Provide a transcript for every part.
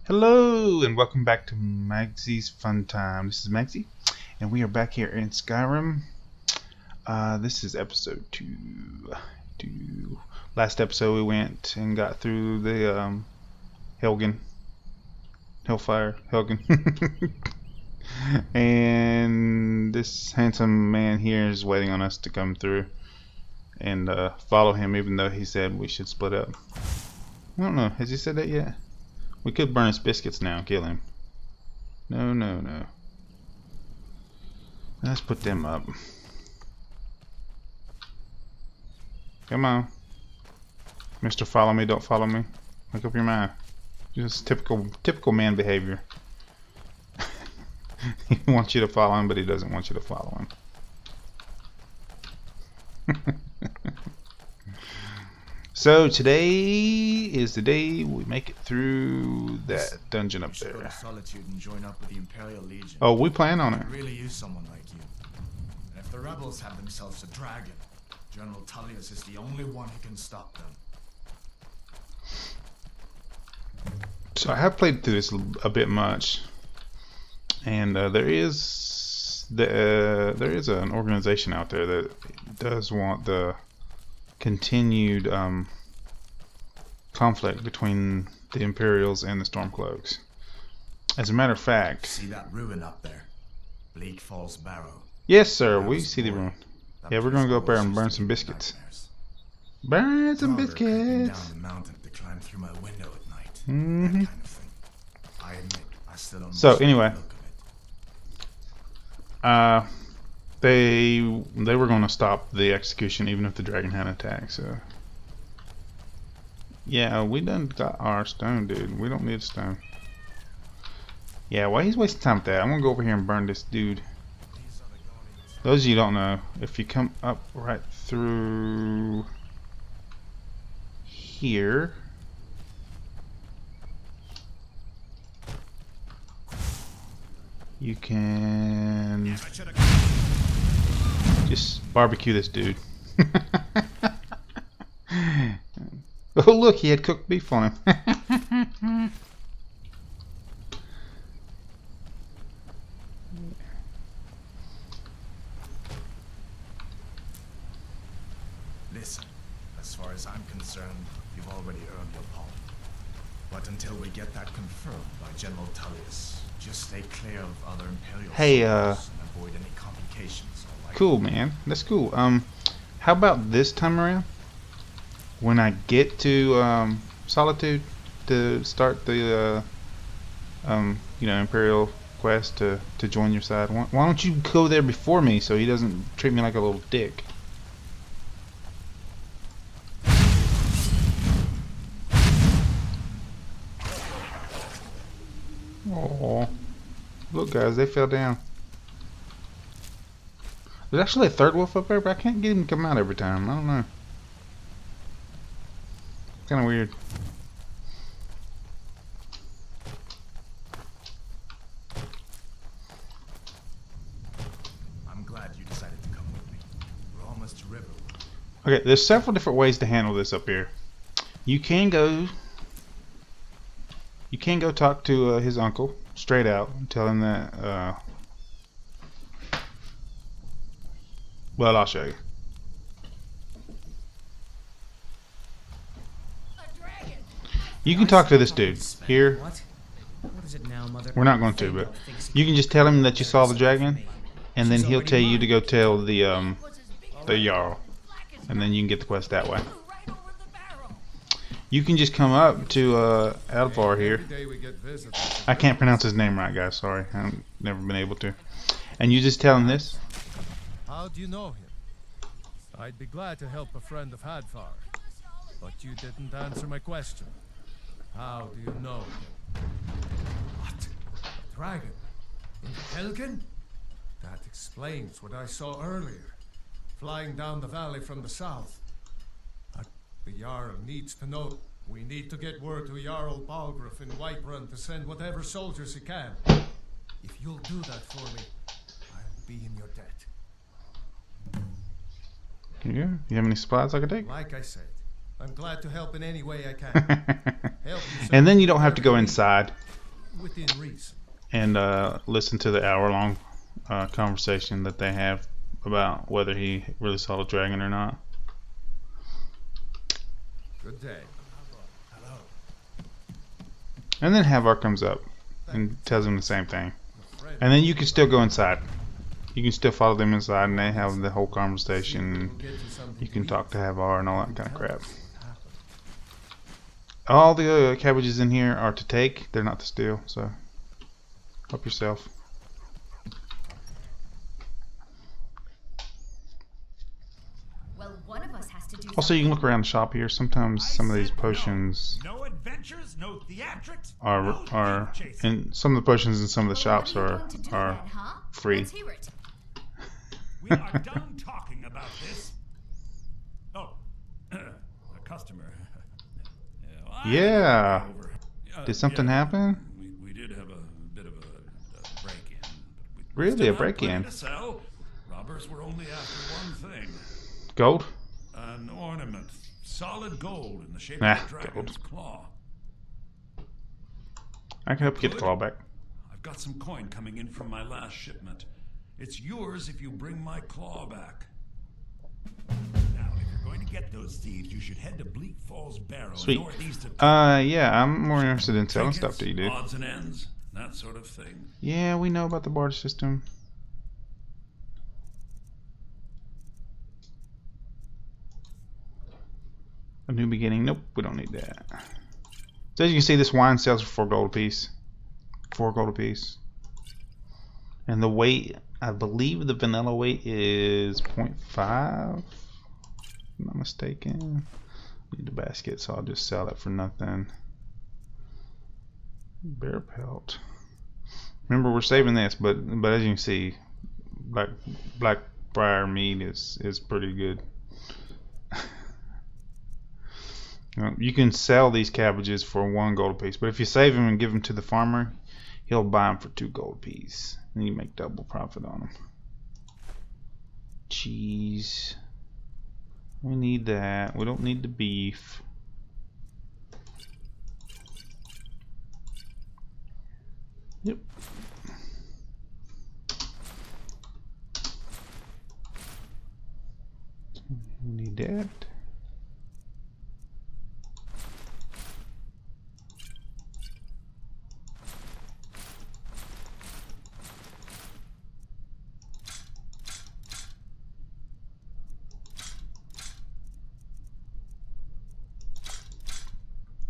Hello and welcome back to Magzie's Fun Time. This is Magzie and we are back here in Skyrim. This is episode 2. Last episode we went and got through the Hellfire Helgen. And this handsome man here is waiting on us to come through and follow him, even though he said we should split up. I don't know, has he said that yet? We could burn his biscuits now and kill him. No. Let's put them up. Come on. Mr. Follow me, don't follow me. Make up your mind. Just typical man behavior. He wants you to follow him, but he doesn't want you to follow him. So today is the day we make it through that dungeon up there. Go to Solitude and join up with the Imperial Legion. Oh, we plan on it. I really use someone like you. And if the rebels have themselves a dragon, General Tullius is the only one who can stop them. So I have played through this a bit much, and there is an organization out there that does want the continued conflict between the Imperials and the Stormcloaks. As a matter of fact, See that ruin up there? Bleakfalls Barrow. yes sir, we see the ruin. Yeah, we're gonna go up there and burn some biscuits. Burn some biscuits. Down the mountain to climb through my window at night. Mm-hmm. That kind of thing. I admit, I still don't So much anyway, like the look of it. they were going to stop the execution even if the dragon had attacked. So yeah, we done got our stone, dude. We don't need stone. Yeah, well, he's wasting time with that. I'm gonna go over here and burn this dude. Those of you who don't know, if you come up right through here, you can just barbecue this dude. Oh look, he had cooked beef on him. Listen, as far as I'm concerned, you've already earned your pardon. But until we get that confirmed by General Tullius, just stay clear of other Imperial Hey, soldiers and avoid any complications. All right? Cool, man. That's cool. How about this time around? When I get to Solitude to start the Imperial quest to join your side. Why don't you go there before me so he doesn't treat me like a little dick? Oh, look, guys, they fell down. There's actually a third wolf up there, but I can't get him to come out every time. I don't know. Kind of weird. I'm glad you decided to come with me. We're almost to Riverwood. Okay, there's several different ways to handle this up here. You can go talk to his uncle straight out and tell him that well, I'll show you. You can talk to this dude here. What is it now, Mother? We're not going to, but you can just tell him that you saw the dragon, and then he'll tell you to go tell the Jarl, and then you can get the quest that way. You can just come up to Alvar here. I can't pronounce his name right, guys. Sorry, I've never been able to. And you just tell him this. How do you know him? I'd be glad to help a friend of Hadvar, but you didn't answer my question. How do you know him? What? A dragon? In Helgen? That explains what I saw earlier, flying down the valley from the south. But the Jarl needs to know. We need to get word to Jarl Balgruuf in Whiterun to send whatever soldiers he can. If you'll do that for me, I'll be in your debt. Yeah. You have any supplies I can take? Like I said, I'm glad to help in any way I can. Help you And then you don't have to go inside. within reason. and listen to the hour-long conversation that they have about whether he really saw the dragon or not. Good day. And then Havar comes up and tells him the same thing. And then you can still go inside. You can still follow them inside, and they have the whole conversation. You can talk to Havar and all that kind of crap. All the cabbages in here are to take. They're not to steal, so help yourself. Well, one of us has to do Also, you can look around the shop here. Sometimes some of these potions No adventures, no theatrics, are and some of the potions in some of the shops are free. Let's hear it. We are done talking about this. Oh, a customer. Yeah. Did something happen? We did have a bit of a break-in. Really, a break-in? To sell. Robbers were only after one thing. Gold? An ornament. Solid gold in the shape Nah, of a dragon's claw. I can help you get the claw back. I've got some coin coming in from my last shipment. It's yours if you bring my claw back. Now, if you're going to get those thieves, you should head to Bleakfalls Barrow, Sweet. northeast of Yeah, I'm more interested in selling stuff to you, dude. odds and ends, that sort of thing. Yeah, we know about the barter system. A new beginning. Nope, we don't need that. So as you can see, this wine sells for 4 gold apiece. 4 gold apiece. And the weight, I believe the vanilla weight is 0.5. If I'm not mistaken. Need the basket, so I'll just sell that for nothing. Bear pelt. Remember, we're saving this, but as you can see, Blackbriar meat is pretty good. You can sell these cabbages for 1 gold apiece, but if you save them and give them to the farmer, he'll buy them for 2 gold apiece, and you make double profit on them. Cheese. We need that. We don't need the beef. Yep. We need that.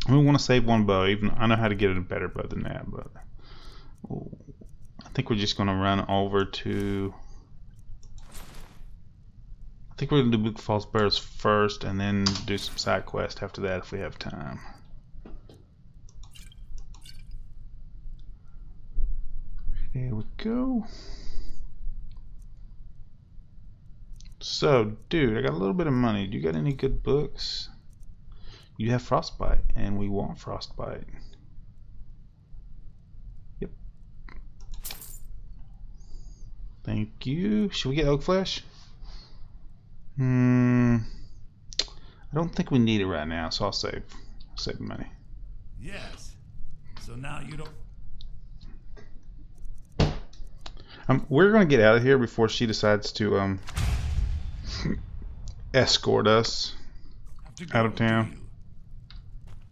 We want to save 1 bow. Even I know how to get a better bow than that, but I think we're just going to run over to. I think we're going to do Bleakfalls Barrows first, and then do some side quests after that if we have time. There we go. So, dude, I got a little bit of money. Do you got any good books? You have Frostbite, and we want Frostbite. Yep. Thank you. Should we get Oak Flesh? I don't think we need it right now, so I'll save money. Yes. So now you don't. We're gonna get out of here before she decides to escort us out of town.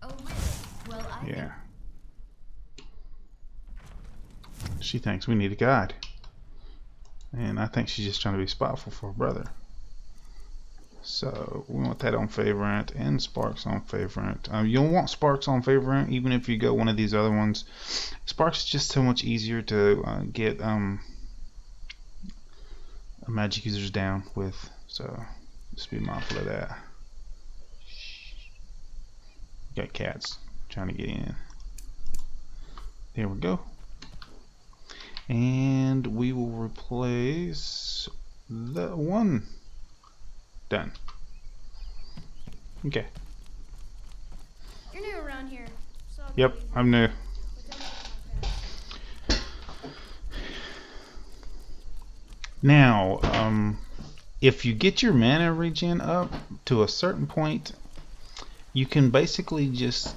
Oh, really? Well, Yeah. She thinks we need a guide. And I think she's just trying to be spiteful for her brother. So we want that on favorite and Sparks on favorite. You'll want Sparks on favorite even if you go one of these other ones. Sparks is just so much easier to get magic users down with. So just be mindful of that. Got cats trying to get in. There we go. And we will replace the 1. Done. Okay. You're new around here, so I'll Yep, give you I'm new. but don't make it my fast. Now, if you get your mana regen up to a certain point, you can basically just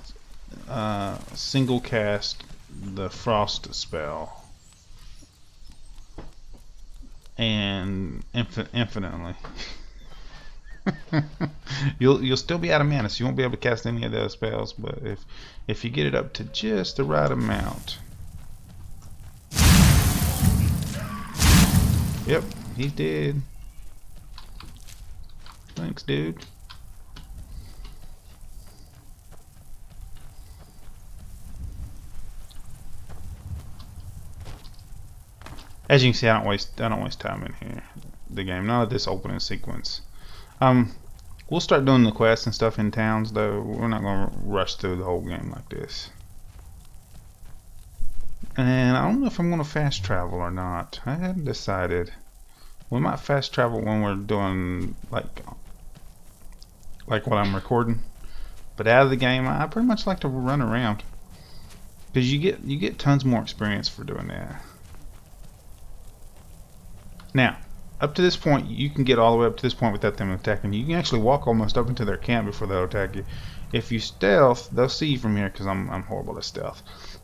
single cast the frost spell, and infinitely. You'll still be out of mana, so you won't be able to cast any of those spells. But if you get it up to just the right amount, yep, he's dead. Thanks, dude. As you can see, I don't waste time in here. The game, none of this opening sequence. We'll start doing the quests and stuff in towns, though. We're not gonna rush through the whole game like this. And I don't know if I'm gonna fast travel or not. I haven't decided. We might fast travel when we're doing like what I'm recording. But out of the game, I pretty much like to run around, because you get tons more experience for doing that. Now, up to this point, you can get all the way up to this point without them attacking you. You can actually walk almost up into their camp before they'll attack you. If you stealth, they'll see you from here, because I'm horrible at stealth.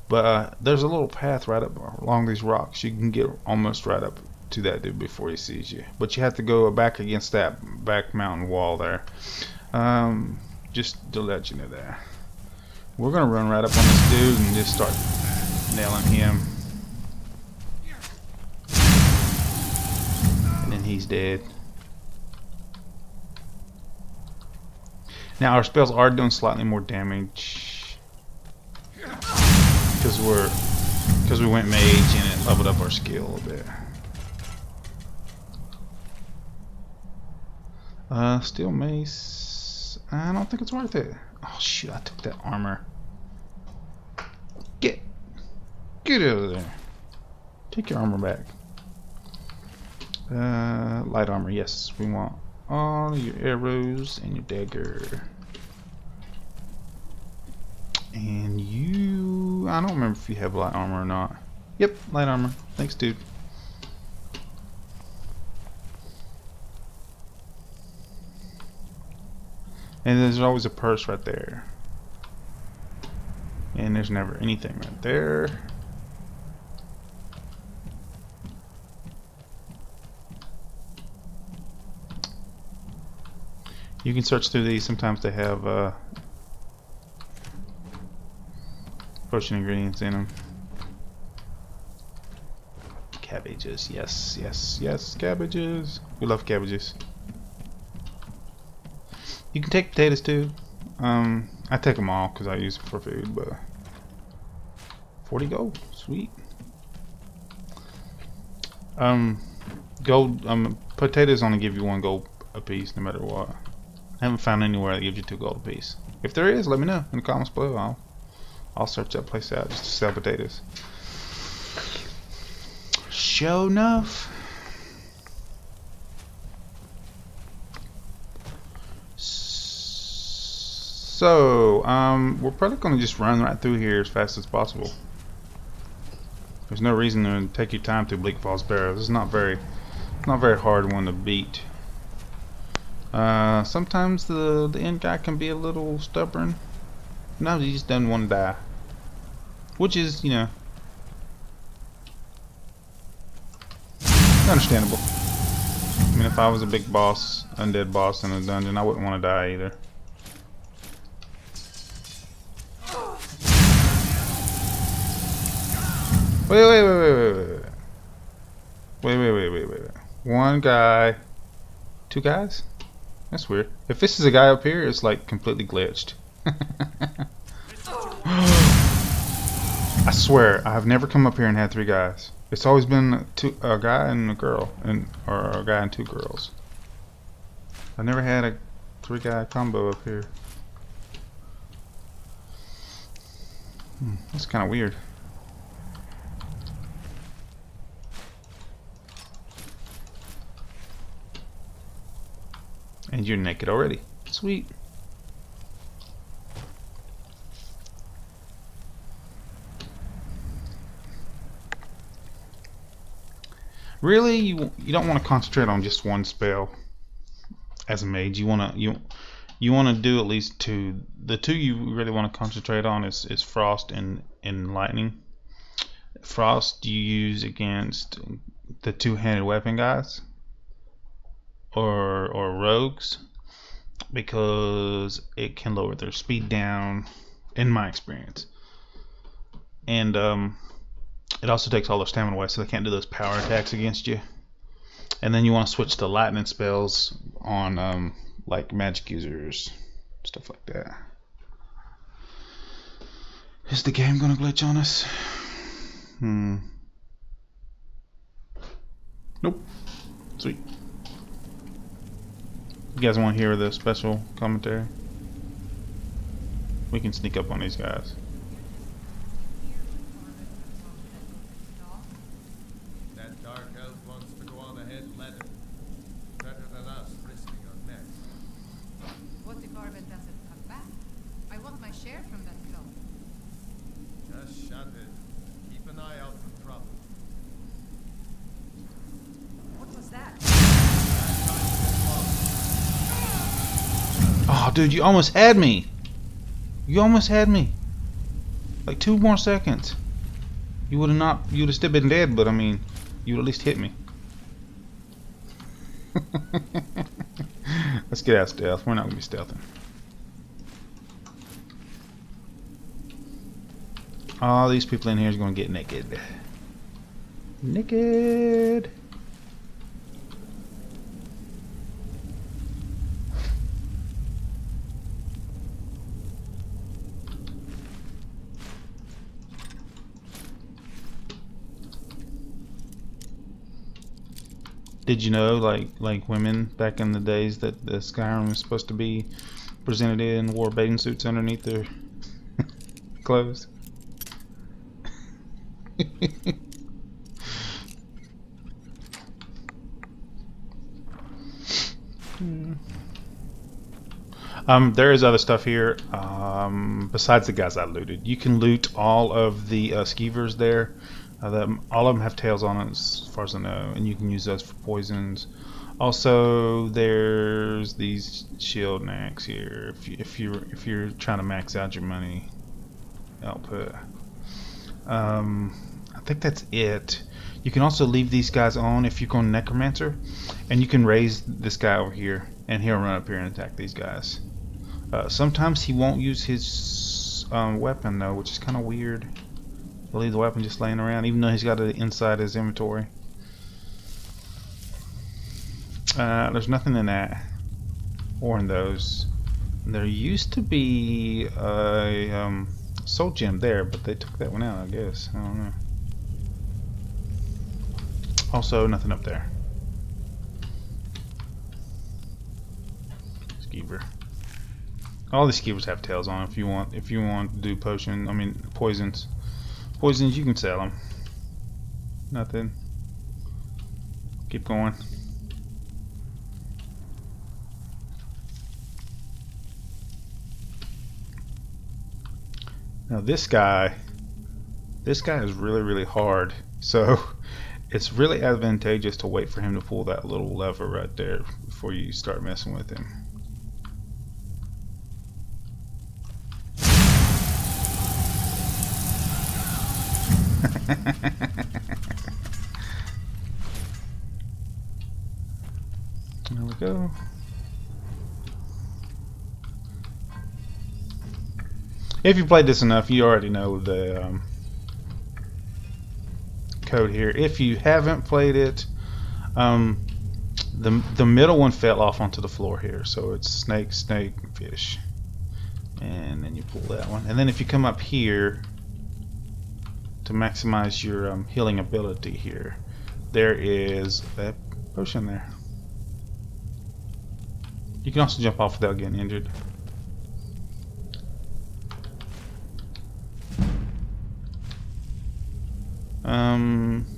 But there's a little path right up along these rocks. You can get almost right up to that dude before he sees you. But you have to go back against that back mountain wall there. Just to let you know that. We're going to run right up on this dude and just start nailing him. And then he's dead. Now our spells are doing slightly more damage because we went mage and it leveled up our skill a little bit. Steel mace. I don't think it's worth it. Oh shoot! I took that armor. Get out of there. Take your armor back. Light armor. Yes, we want all your arrows and your dagger. And you... I don't remember if you have light armor or not. Yep, light armor. Thanks, dude. And there's always a purse right there. And there's never anything right there. You can search through these. Sometimes they have potion ingredients in them. Cabbages, yes, yes, yes, cabbages. We love cabbages. You can take potatoes too. I take them all because I use them for food, but 40 gold, sweet. Gold. Potatoes only give you 1 gold a piece, no matter what. I haven't found anywhere that gives you 2 gold a piece. If there is, let me know in the comments below. I'll search that place out just to sell potatoes. Sure enough. So, we're probably gonna just run right through here as fast as possible. There's no reason to take your time through Bleakfalls Barrows. It's not very hard one to beat. Sometimes the end guy can be a little stubborn. No, he just doesn't want to die. Which is, you know, understandable. I mean, if I was a big boss, undead boss in a dungeon, I wouldn't want to die either. Wait. One guy. 2 guys? That's weird. If this is a guy up here, it's like completely glitched. I swear, I have never come up here and had 3 guys. It's always been a guy and a girl, or a guy and 2 girls. I've never had a 3-guy combo up here. That's kind of weird. And you're naked already. Sweet. Really, you don't want to concentrate on just one spell as a mage. You want to do at least 2. The 2 you really want to concentrate on is frost and lightning. Frost you use against the two-handed weapon guys or rogues, because it can lower their speed down, in my experience, and it also takes all their stamina away, so they can't do those power attacks against you. And then you want to switch to lightning spells on like magic users, stuff like that. Is the game gonna glitch on us? Nope. Sweet. You guys want to hear the special commentary? We can sneak up on these guys. That dark elf wants to go on ahead, let him. Better than us risking our necks. What if Arvid doesn't come back? I want my share from that cloak. Just shut it. Keep an eye out for trouble. What was that? Oh, dude, you almost had me. You almost had me. Like 2 more seconds. You would have not. You would have still been dead, but I mean, you would at least hit me. Let's get out of stealth. We're not gonna be stealthing. All these people in here is gonna get naked. Naked. Did you know, like women back in the days, that the Skyrim was supposed to be presented in wore bathing suits underneath their clothes? There is other stuff here besides the guys I looted. You can loot all of the skeevers there. All of them have tails on it, as far as I know, and you can use those for poisons. Also, there's these shield knacks here. If you're trying to max out your money output, I think that's it. You can also leave these guys on if you go Necromancer, and you can raise this guy over here, and he'll run up here and attack these guys. Sometimes he won't use his weapon though, which is kind of weird. He'll leave the weapon just laying around, even though he's got it inside his inventory. There's nothing in that, or in those. There used to be a soul gem there, but they took that one out, I guess. I don't know. Also, nothing up there. Skeever. All the skeevers have tails on. If you want to do poisons. Poisons, you can sell them. Nothing. Keep going. Now this guy is really, really hard. So it's really advantageous to wait for him to pull that little lever right there before you start messing with him. There we go. If you played this enough, you already know the code here. If you haven't played it, the middle one fell off onto the floor here, so it's snake, snake, fish, and then you pull that one, and then if you come up here to maximize your healing ability here, there is that potion there. You can also jump off without getting injured.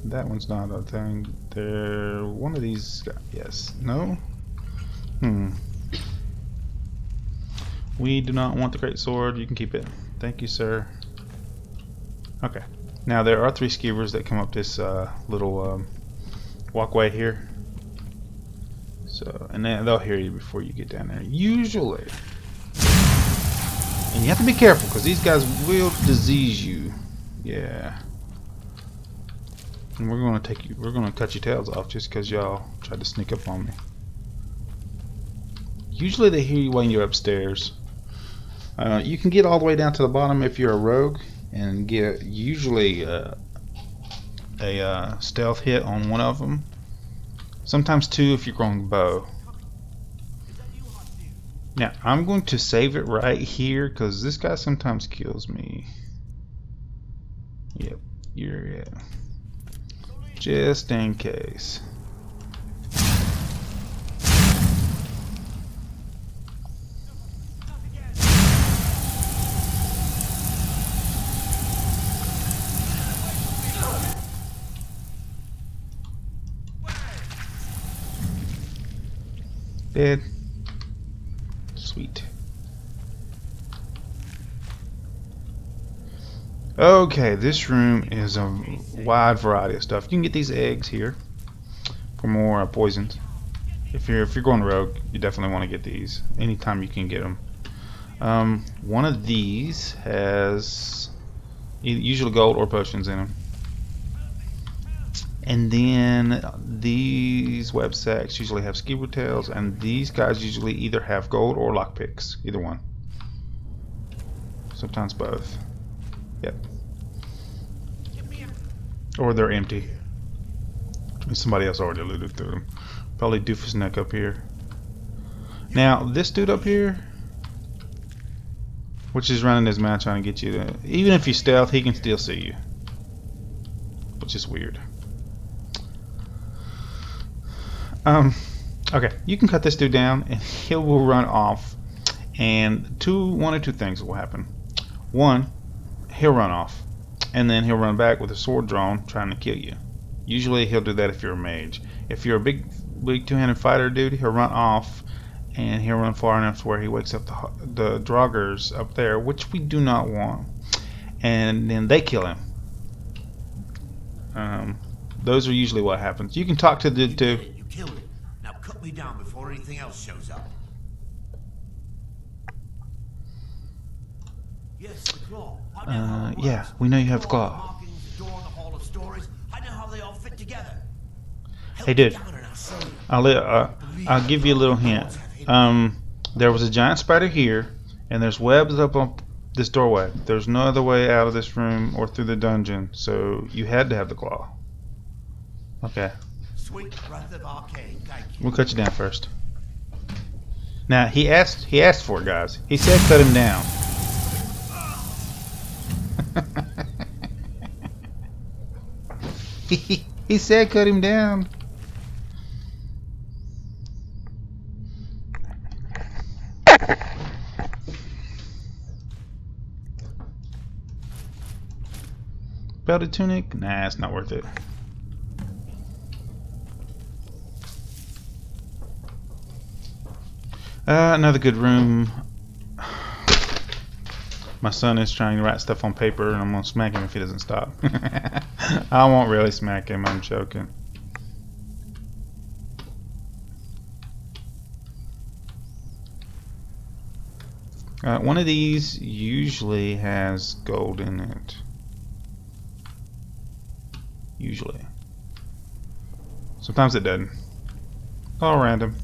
That one's not a thing. There, one of these guys, yes, no? We do not want the great sword. You can keep it. Thank you, sir. Okay. Now there are 3 skeevers that come up this little walkway here. So, and then they'll hear you before you get down there, usually. And you have to be careful because these guys will disease you. Yeah. And we're gonna cut your tails off just because y'all tried to sneak up on me. Usually they hear you when you're upstairs. You can get all the way down to the bottom if you're a rogue and get usually a stealth hit on one of them. Sometimes two if you're going bow. Now I'm going to save it right here because this guy sometimes kills me. Yep, you're it. Just in case. Dead. Sweet. Okay, this room is a wide variety of stuff. You can get these eggs here for more poisons. If you're going rogue, you definitely want to get these anytime you can get them. One of these has usually gold or potions in them. And then these web sacks usually have skeever tails, and these guys usually either have gold or lockpicks, either one. Sometimes both. Yep. Or they're empty. Somebody else already looted through them. Probably Doofus Neck up here. Now, this dude up here, which is running his mouth trying to get you to... Even if you stealth, he can still see you. Which is weird. Okay, you can cut this dude down and he will run off, and one or two things will happen. One, he'll run off, and then he'll run back with a sword drawn trying to kill you. Usually he'll do that if you're a mage. If you're a big two-handed fighter dude, he'll run off and he'll run far enough to where he wakes up the Draugrs up there, which we do not want, and then they kill him. Those are usually what happens. You can talk to the dude too. Killed it. Now cut me down before anything else shows up. Yes, the claw. I know how it yeah, works. we know you have The claw. markings, the door in the Hall of Stories. I know how they all fit together. Hey, dude. I'll give you a little hint. There was a giant spider here, and there's webs up on this doorway. There's no other way out of this room or through the dungeon, so you had to have the claw. Okay. Sweet breath of arcane, thank you. We'll cut you down first. Now he asked for it, guys. He said cut him down. he said cut him down. Belted tunic? Nah, it's not worth it. Another good room. My son is trying to write stuff on paper, and I'm gonna smack him if he doesn't stop. I won't really smack him, I'm joking. One of these usually has gold in it. Usually. Sometimes it doesn't. All random.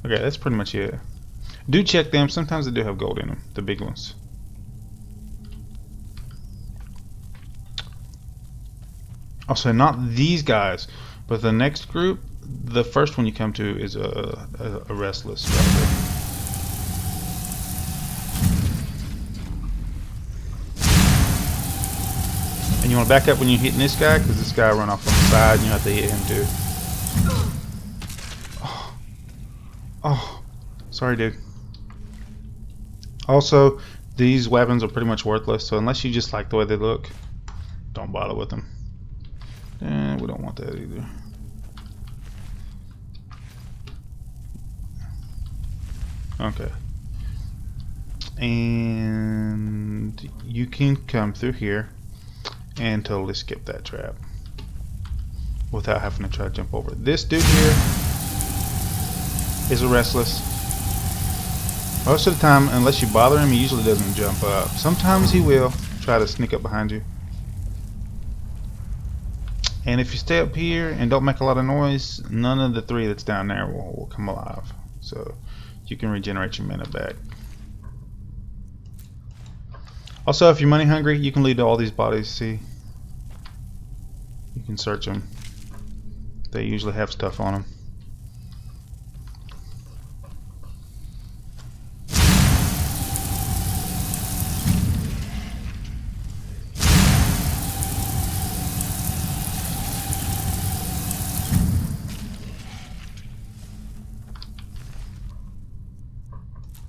Okay, that's pretty much it. Do check them. Sometimes they do have gold in them, the big ones. Also, not these guys, but the next group. The first one you come to is a restless. And you want to back up when you're hitting this guy, because this guy run off on the side, and you have to hit him too. Oh, sorry, dude. Also, these weapons are pretty much worthless, so unless you just like the way they look, don't bother with them. And we don't want that either. Okay. And you can come through here and totally skip that trap without having to try to jump over. This dude here is a restless. Most of the time, unless you bother him, he usually doesn't jump up. Sometimes he will. try to sneak up behind you. And if you stay up here and don't make a lot of noise, none of the 3 that's down there will come alive. So you can regenerate your mana back. Also, if you're money hungry, you can lead to all these bodies. See, you can search them. They usually have stuff on them.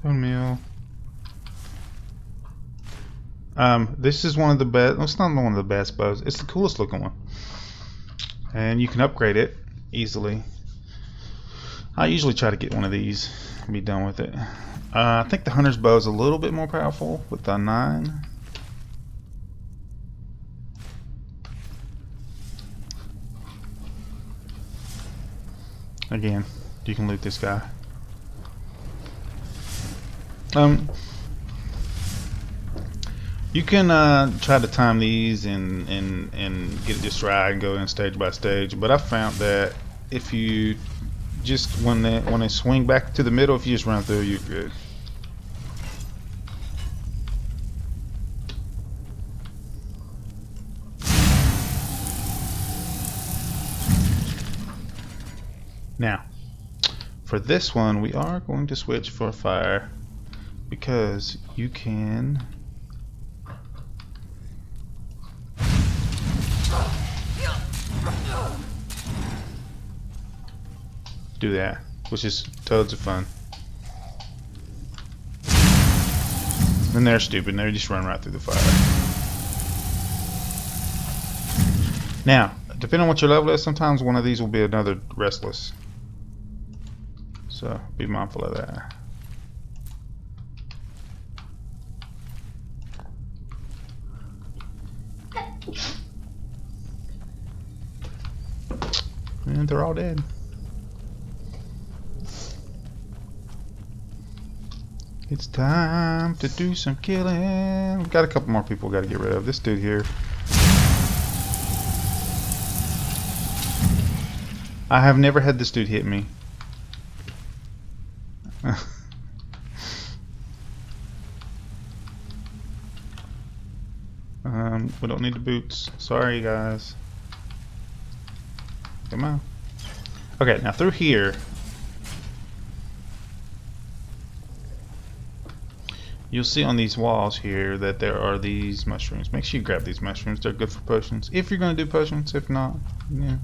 Bone meal. This is one of the best. It's not one of the best bows. It's the coolest looking one, and you can upgrade it easily. I usually try to get one of these and be done with it. I think the hunter's bow is a little bit more powerful with the 9. Again, you can loot this guy. You can try to time these and get it just right and go in stage by stage. But I found that if you just when they swing back to the middle, if you just run through, you're good. Now, for this one, we are going to switch for fire because you can do that, which is tons of fun. And they're stupid, they just run right through the fire. Now, depending on what your level is, sometimes one of these will be another restless. So be mindful of that. And they're all dead. It's time to do some killing. We've got a couple more people we got to get rid of. This dude here. I have never had this dude hit me. We don't need the boots. Sorry, guys. Come on. Okay, now through here. You'll see on these walls here that there are these mushrooms. Make sure you grab these mushrooms. They're good for potions. If you're going to do potions, if not, yeah.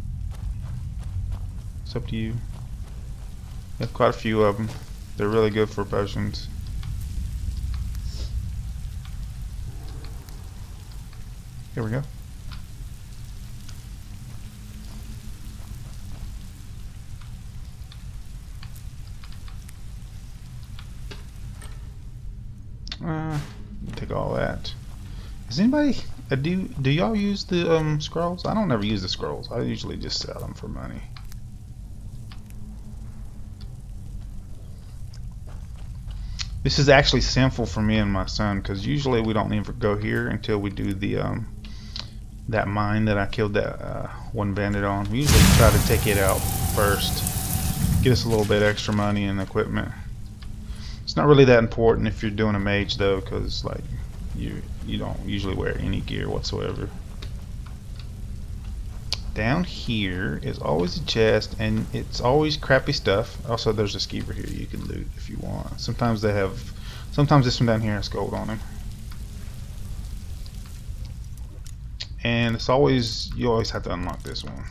It's up to you. We have quite a few of them. They're really good for potions. Here we go. Take all that. Does anybody do y'all use the scrolls? I don't ever use the scrolls. I usually just sell them for money. This is actually sinful for me and my son because usually we don't even go here until we do the that mine that I killed that one bandit on. We usually try to take it out first, get us a little bit extra money and equipment. It's not really that important if you're doing a mage though, because like you don't usually wear any gear whatsoever. Down here is always a chest, and it's always crappy stuff. Also, there's a skeever here you can loot if you want. Sometimes they have. Sometimes this one down here has gold on him. And it's always, you always have to unlock this one.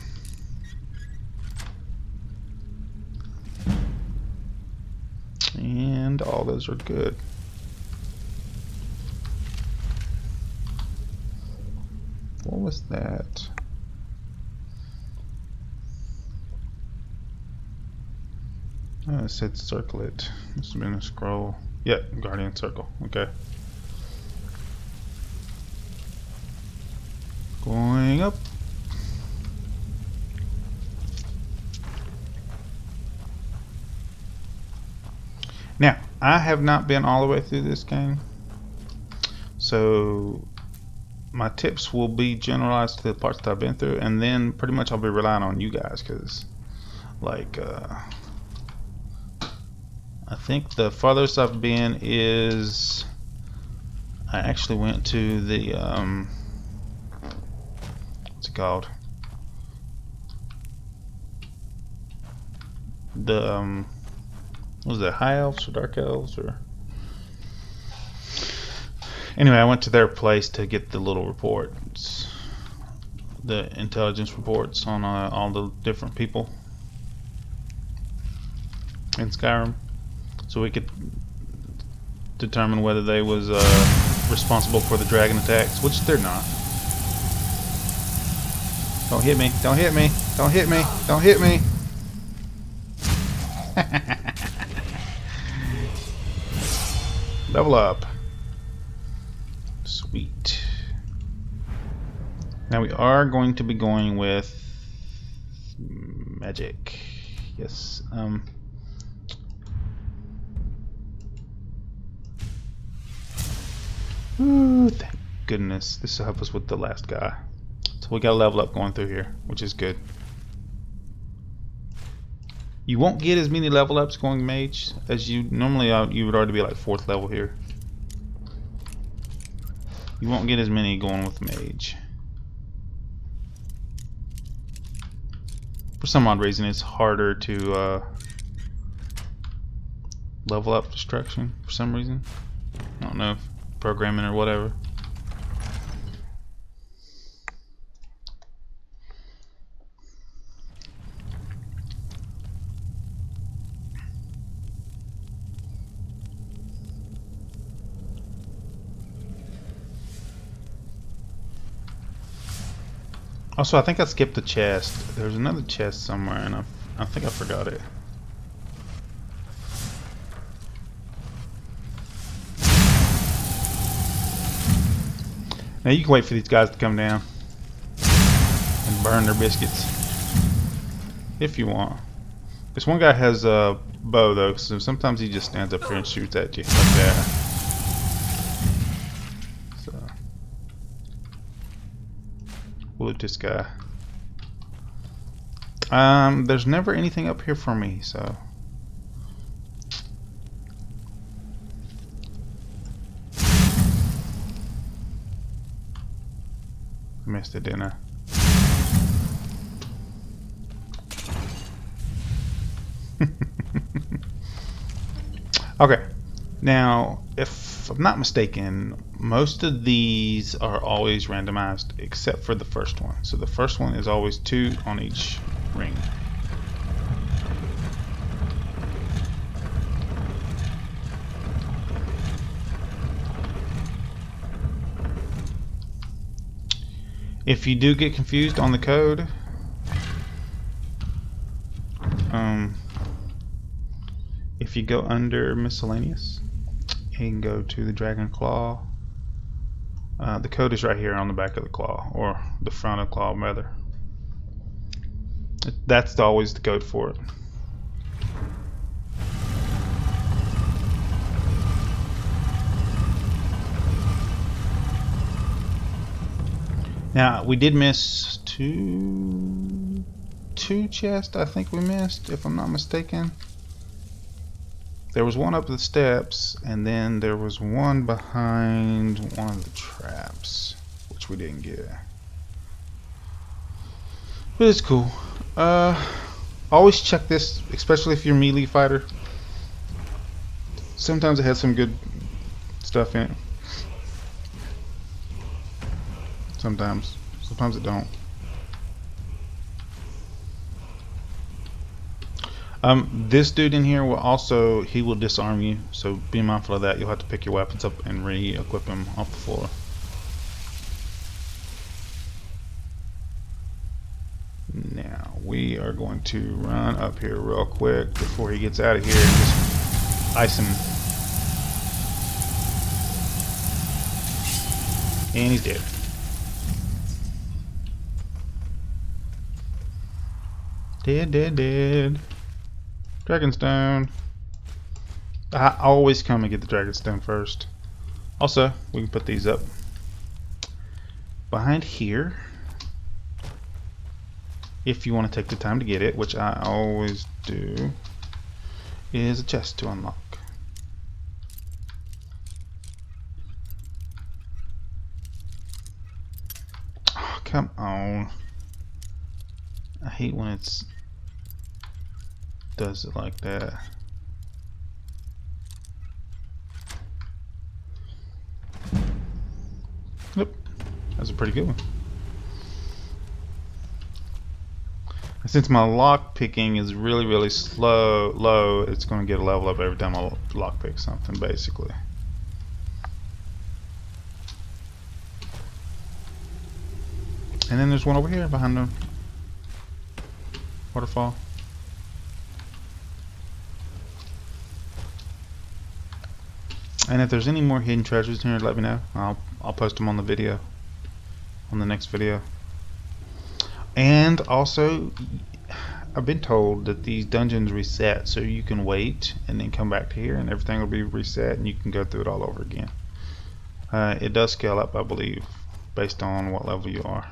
And all those are good. What was that? Oh, it said circle it. Must have been a scroll. Yep, Guardian Circle. Okay. Going up. Now, I have not been all the way through this game. So, my tips will be generalized to the parts that I've been through, and then pretty much I'll be relying on you guys, because like I think the farthest I've been is I actually went to the what's it called, the what was it, High Elves or Dark Elves, or anyway, I went to their place to get the little reports, the intelligence reports on all the different people in Skyrim, so we could determine whether they was responsible for the dragon attacks, which they're not. Don't hit me, don't hit me, don't hit me, don't hit me. Level up. Sweet. Now we are going to be going with magic. Yes. Ooh, thank goodness. This will help us with the last guy. So we got a level up going through here, which is good. You won't get as many level ups going mage as you normally. You would already be like 4th level here. You won't get as many going with mage. For some odd reason, it's harder to level up destruction for some reason. I don't know if programming or whatever. Also, I think I skipped the chest. There's another chest somewhere, and I think I forgot it. Now you can wait for these guys to come down and burn their biscuits if you want. This one guy has a bow though, so sometimes he just stands up here and shoots at you like that. So we'll loot this guy. There's never anything up here for me, so missed it, didn't I? Okay, now if I'm not mistaken, most of these are always randomized except for the first one. So the first one is always 2 on each ring. If you do get confused on the code, if you go under miscellaneous and go to the dragon claw, the code is right here on the back of the claw, or the front of the claw rather. That's always the code for it. Now we did miss two chests. I think we missed, if I'm not mistaken. There was one up the steps, and then there was one behind one of the traps, which we didn't get. But it's cool. Always check this, especially if you're a melee fighter. Sometimes it has some good stuff in it. Sometimes it don't. This dude in here will also, he will disarm you, so be mindful of that. You'll have to pick your weapons up and re-equip them off the floor. Now we are going to run up here real quick before he gets out of here and just ice him. And he's dead. Dead. Dragonstone. I always come and get the Dragonstone first. Also, we can put these up. behind here, if you want to take the time to get it, which I always do, is a chest to unlock. Oh, come on. I hate when it's does it like that. Yep, that's a pretty good one. Since my lock picking is really low, it's going to get a level up every time I lock pick something, basically. And then there's one over here behind the waterfall. And if there's any more hidden treasures in here, let me know. I'll post them on the video, on the next video. And also, I've been told that these dungeons reset, so you can wait and then come back to here, and everything will be reset, and you can go through it all over again. It does scale up, I believe, based on what level you are.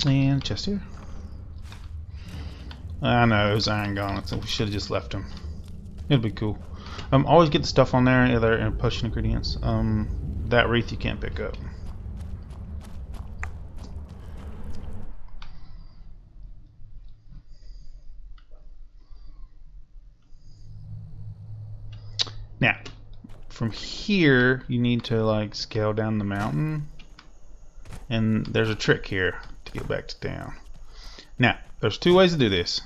And chest here. I know, it was iron gauntlets, so we should have just left them. It'll be cool. Always get the stuff on there, other potion ingredients. That wreath you can't pick up. Now, from here, you need to like scale down the mountain, and there's a trick here to get back to town. Now, there's two ways to do this.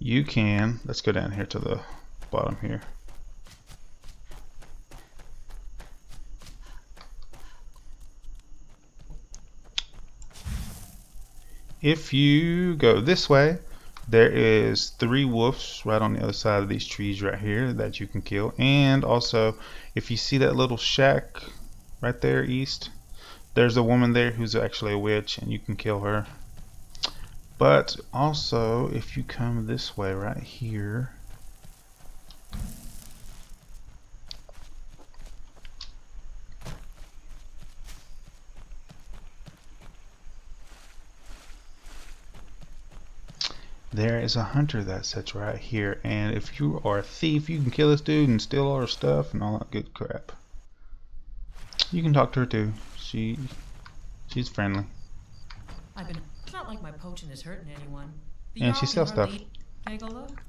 You can, let's go down here to the bottom here. If you go this way, there is 3 wolves right on the other side of these trees right here that you can kill. And also, if you see that little shack right there east, there's a woman there who's actually a witch, and you can kill her. But also, if you come this way right here, there is a hunter that sits right here, and if you are a thief, you can kill this dude and steal all her stuff and all that good crap. You can talk to her too. She's friendly. It's not like my potion is hurting anyone. And she sells stuff. Can I go look?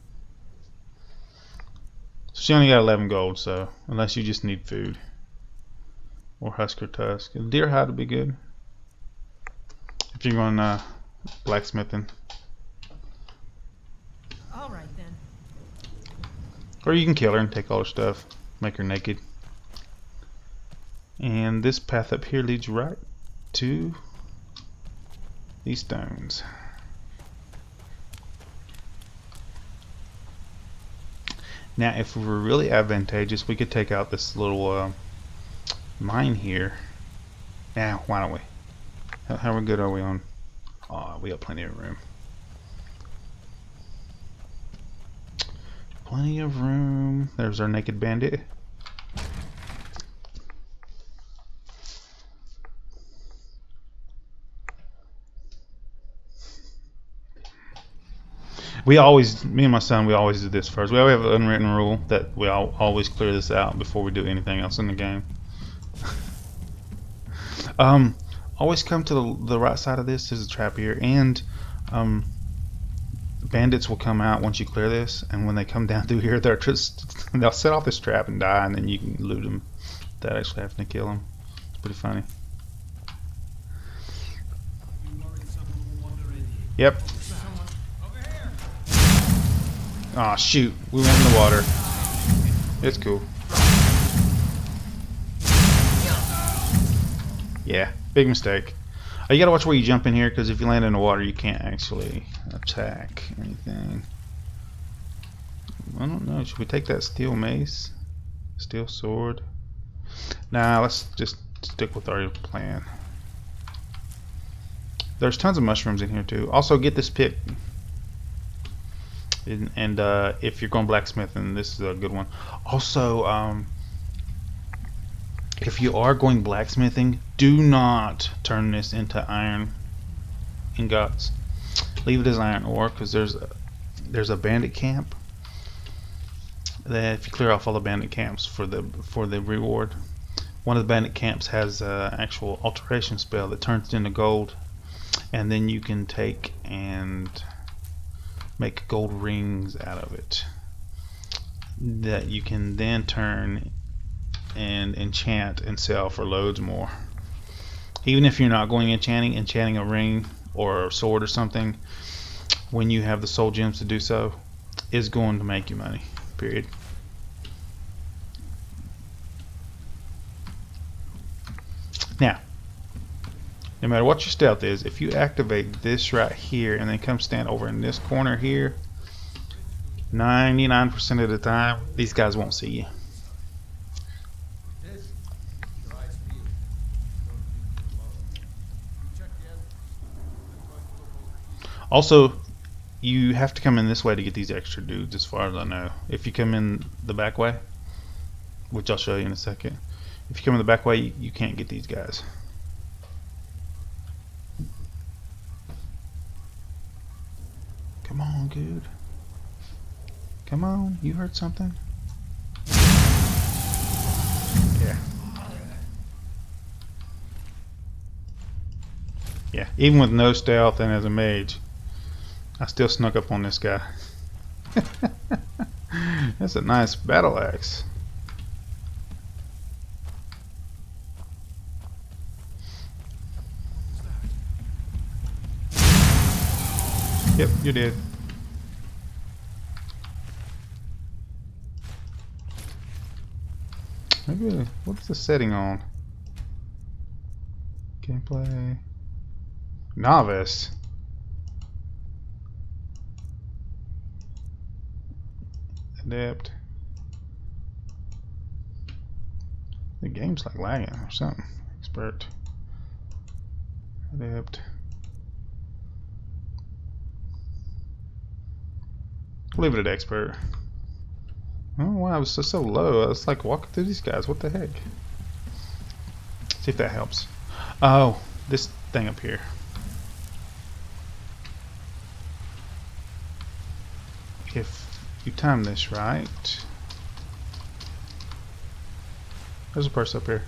So she only got 11 gold, so unless you just need food or husker tusk, deer hide would be good if you're going blacksmithing. All right then. Or you can kill her and take all her stuff, make her naked. And this path up here leads right to these stones. Now, if we were really advantageous, we could take out this little mine here. Now, why don't we? How good are we on? Oh, we got plenty of room. Plenty of room. There's our naked bandit. Me and my son, we always do this first. We always have an unwritten rule that we always clear this out before we do anything else in the game. Always come to the right side of this. There's a trap here, and bandits will come out once you clear this, and when they come down through here, they'll set off this trap and die, and then you can loot them without actually having to kill them. It's pretty funny. Yep. Aw, shoot. We went in the water. It's cool. Yeah, big mistake. You gotta watch where you jump in here, because if you land in the water, you can't actually attack anything. I don't know. Should we take that steel mace? Steel sword? Nah, let's just stick with our plan. There's tons of mushrooms in here too. Also, get this pick. And if you're going blacksmithing, this is a good one. Also, if you are going blacksmithing, do not turn this into iron ingots. Leave it as iron ore, because there's a bandit camp. That if you clear off all the bandit camps for the reward, one of the bandit camps has an actual alteration spell that turns it into gold, and then you can take and make gold rings out of it that you can then turn and enchant and sell for loads more. Even if you're not going enchanting a ring or a sword or something, when you have the soul gems to do so, is going to make you money, period. Now, no matter what your stealth is, if you activate this right here and then come stand over in this corner here, 99% of the time, these guys won't see you. Also, you have to come in this way to get these extra dudes, as far as I know. If you come in the back way, which I'll show you in a second, if you come in the back way, you can't get these guys. Come on, dude. Come on, you heard something? Yeah. Yeah, even with no stealth and as a mage, I still snuck up on this guy. That's a nice battle axe. Yep, you did. Maybe, what's the setting on? Gameplay. Novice. Adept. The game's like lagging or something. Expert. Adept. Leave it at expert. Oh wow, it was so low. I was like walking through these guys. What the heck? See if that helps. Oh, this thing up here. If you time this right, there's a person up here.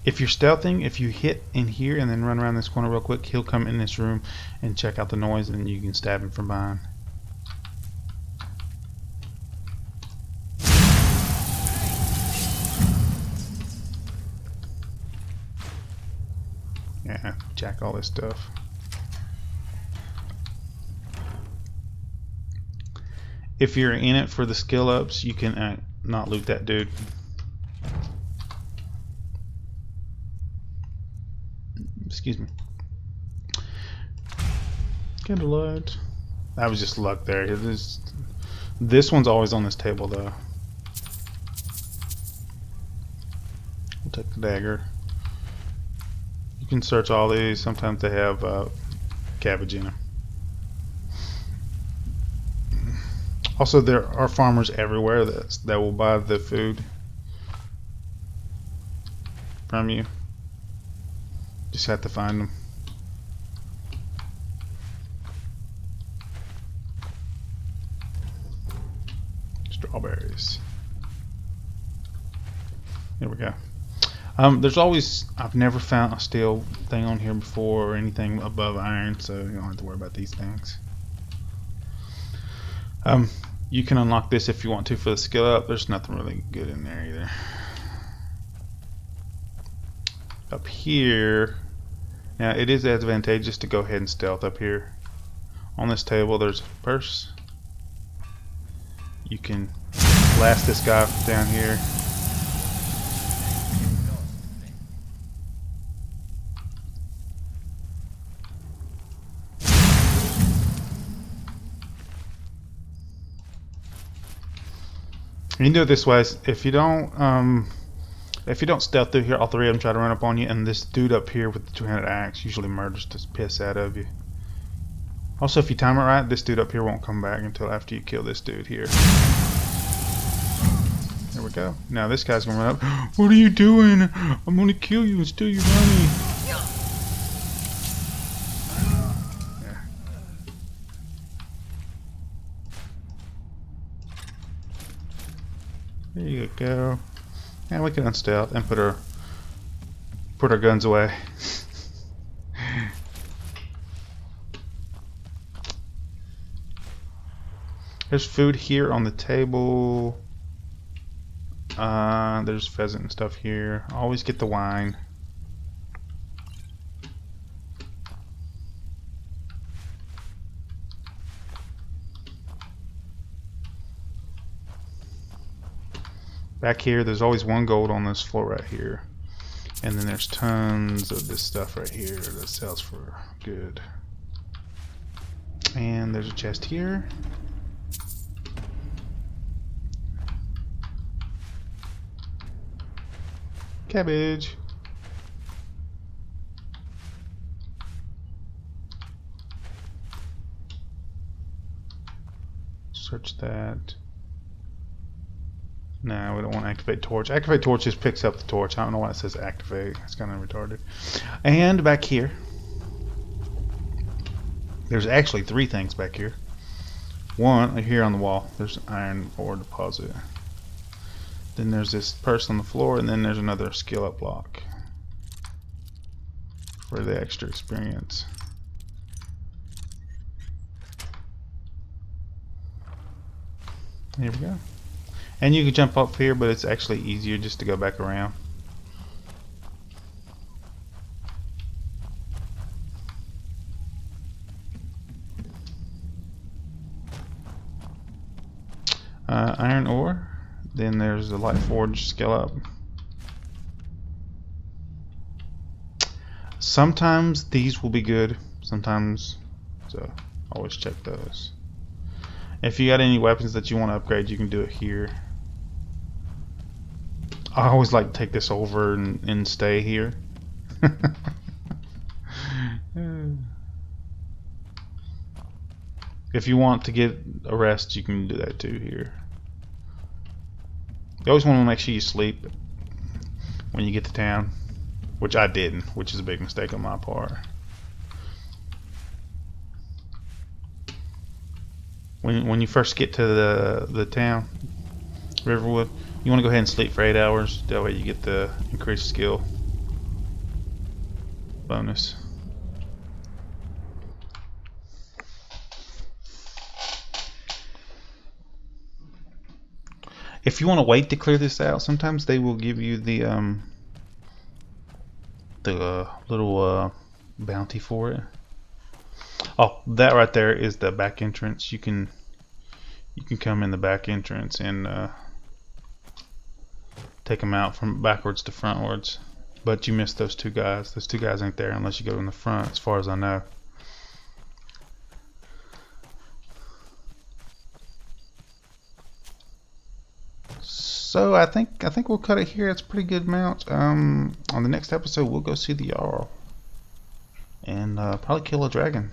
If you're stealthing, if you hit in here and then run around this corner real quick, he'll come in this room and check out the noise, and you can stab him from behind. Yeah, jack all this stuff. If you're in it for the skill ups, you can not loot that dude. Excuse me. Candlelight. That was just luck there. This one's always on this table though. We'll take the dagger. You can search all these. Sometimes they have cabbage in them. Also, there are farmers everywhere that will buy the food from you. Just have to find them. Strawberries. There we go. There's always, I've never found a steel thing on here before or anything above iron, so you don't have to worry about these things. You can unlock this if you want to for the skill up. There's nothing really good in there either. Up here, now it is advantageous to go ahead and stealth up here. On this table there's a purse. You can blast this guy down here. You can do it this way. If you don't stealth through here, all three of them try to run up on you, and this dude up here with the two-handed axe usually murders the piss out of you. Also, if you time it right, this dude up here won't come back until after you kill this dude here. There we go. Now this guy's gonna run up. What are you doing? I'm gonna kill you and steal your money. Yeah. There you go. And we can unstealth and put our guns away. There's food here on the table. There's pheasant and stuff here. Always get the wine. Back here, there's always 1 gold on this floor right here. And then there's tons of this stuff right here that sells for good. And there's a chest here. Cabbage. Search that. No, we don't want to activate torch. Activate torch just picks up the torch. I don't know why it says activate. It's kind of retarded. And back here, there's actually 3 things back here. One, here on the wall, there's an iron ore deposit. Then there's this person on the floor, and then there's another skill up block for the extra experience. Here we go. And you can jump up here, but it's actually easier just to go back around. Iron ore. Then there's the light forge skill up. Sometimes these will be good, sometimes, so always check those. If you got any weapons that you want to upgrade, you can do it here. I always like to take this over and stay here. If you want to get a rest, you can do that too here. You always want to make sure you sleep when you get to town, which I didn't, which is a big mistake on my part. When you first get to the town, Riverwood, you want to go ahead and sleep for 8 hours. That way you get the increased skill bonus. If you want to wait to clear this out, sometimes they will give you the little bounty for it. Oh, that right there is the back entrance. You can come in the back entrance and take them out from backwards to frontwards. But you missed those 2 guys. Those 2 guys ain't there unless you go in the front, as far as I know. So I think we'll cut it here. It's a pretty good mount. On the next episode, we'll go see the Jarl and probably kill a dragon.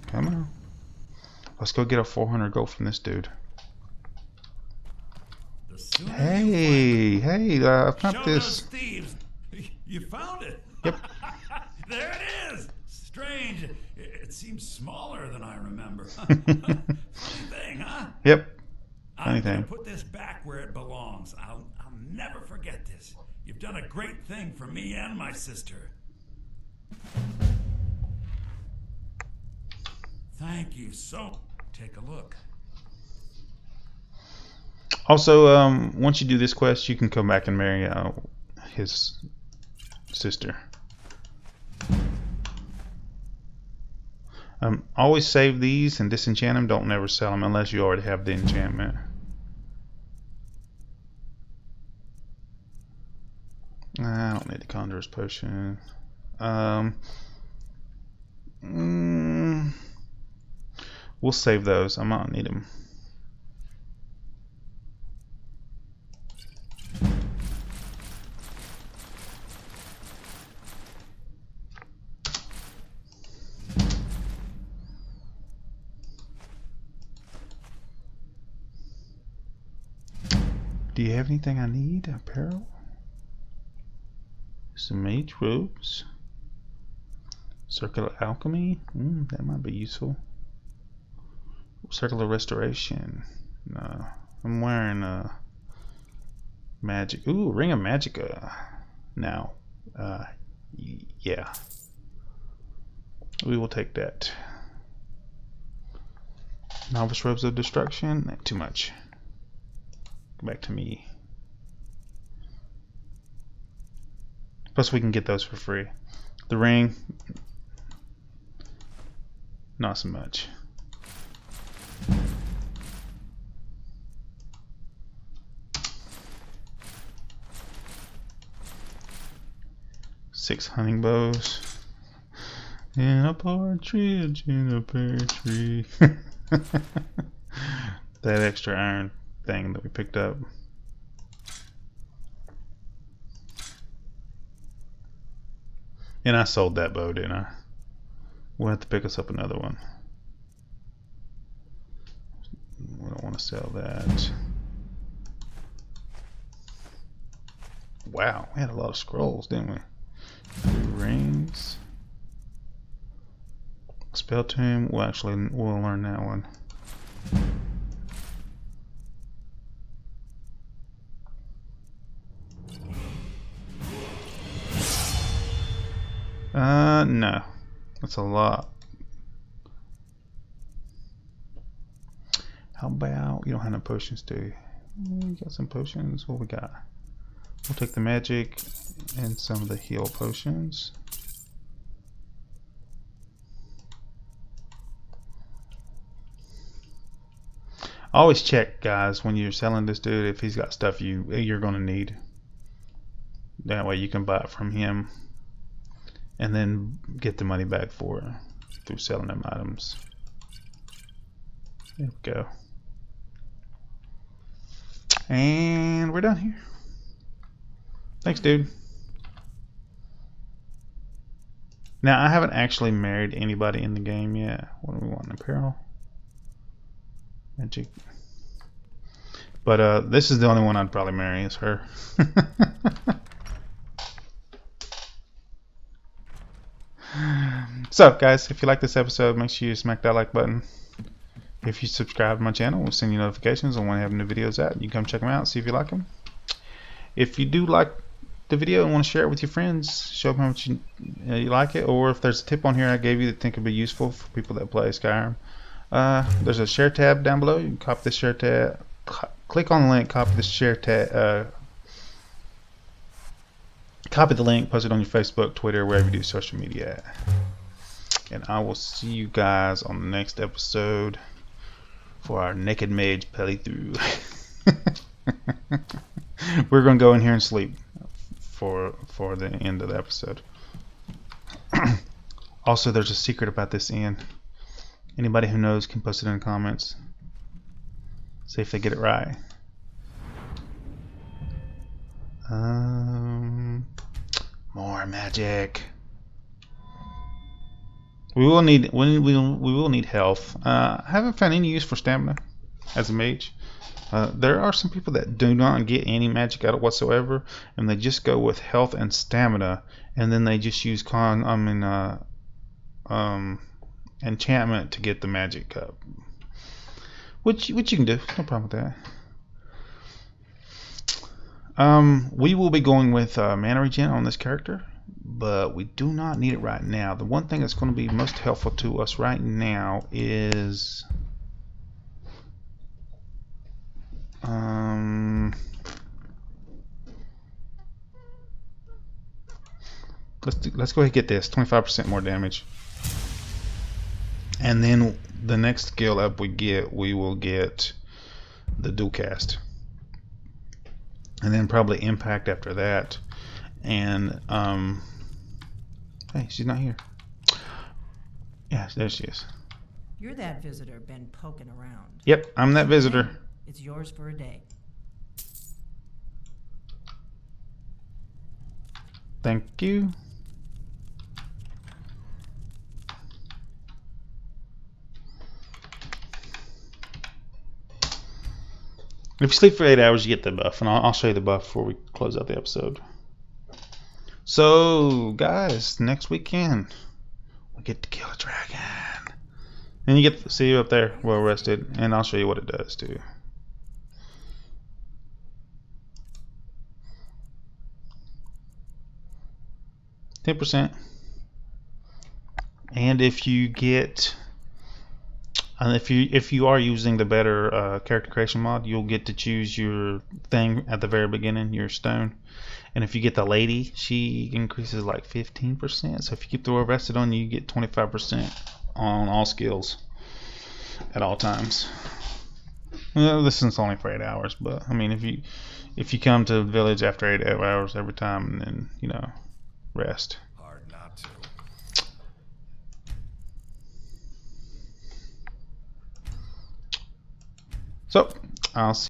Come on, let's go get a 400 gold from this dude. Hey, I found this. Thieves. You found it. Yep. There it is. Strange. It seems smaller than I remember. Funny thing, huh? Yep. I'm gonna put this back where it belongs. I'll never forget this. You've done a great thing for me and my sister. Thank you so. Take a look. Also, once you do this quest, you can come back and marry his sister. Always save these and disenchant them. Don't never sell them unless you already have the enchantment. I don't need the Conjurer's Potion. We'll save those. I might need them. Do you have anything I need? Apparel? Some mage robes? Circular alchemy? That might be useful. Circular restoration. No. I'm wearing magic. Ooh, ring of magica. Now. Yeah. We will take that. Novice robes of destruction. Not too much. Go back to me. Plus we can get those for free. The ring, not so much. Six hunting bows. And a partridge in a pear tree. That extra iron thing that we picked up. And I sold that bow, didn't I? We'll have to pick us up another one. We don't want to sell that. Wow, we had a lot of scrolls, didn't we? 2 rings. Spell tomb. We'll learn that one. No. That's a lot. How about, you don't have no potions, do you? We got some potions. What we got? We'll take the magic and some of the heal potions. Always check, guys, when you're selling this dude if he's got stuff you're gonna need. That way you can buy it from him and then get the money back for it through selling them items. There we go. And we're done here. Thanks, dude. Now, I haven't actually married anybody in the game yet. What do we want? Apparel? Magic. But this is the only one I'd probably marry, is her. So, guys, if you like this episode, make sure you smack that like button. If you subscribe to my channel, we'll send you notifications on when I have new videos out. You can come check them out, see if you like them. If you do like the video and want to share it with your friends, show them how much you like it, or if there's a tip on here I gave you that think would be useful for people that play Skyrim, there's a share tab down below. You can copy the share tab, click on the link, copy the share tab, copy the link, post it on your Facebook, Twitter, wherever you do social media at. And I will see you guys on the next episode for our Naked Mage playthrough. We're going to go in here and sleep for the end of the episode. Also, there's a secret about this inn. Anybody who knows can post it in the comments. See if they get it right. More magic. We will need health. I haven't found any use for stamina as a mage. There are some people that do not get any magic out of whatsoever, and they just go with health and stamina, and then they just use enchantment to get the magic up. Which you can do, no problem with that. We will be going with mana regen on this character, but we do not need it right now. The one thing that's going to be most helpful to us right now is let's go ahead and get this 25% more damage, and then the next skill up we will get the dual cast, and then probably impact after that. And hey, she's not here. Yeah, there she is. You're that visitor been poking around. Yep, I'm that visitor. It's yours for a day. Thank you. If you sleep for 8 hours, you get the buff, and I'll show you the buff before we close out the episode. So, guys, next weekend we get to kill a dragon, and you get to see you up there, well rested, and I'll show you what it does too. %. And if you get, and if you are using the better character creation mod, you'll get to choose your thing at the very beginning, your stone. And if you get the lady, she increases like 15%. So if you keep the well rested on, you get 25% on all skills at all times. Well, this is only for 8 hours, but I mean, if you come to the village after 8 hours every time, and then rest. Hard not to. So I'll see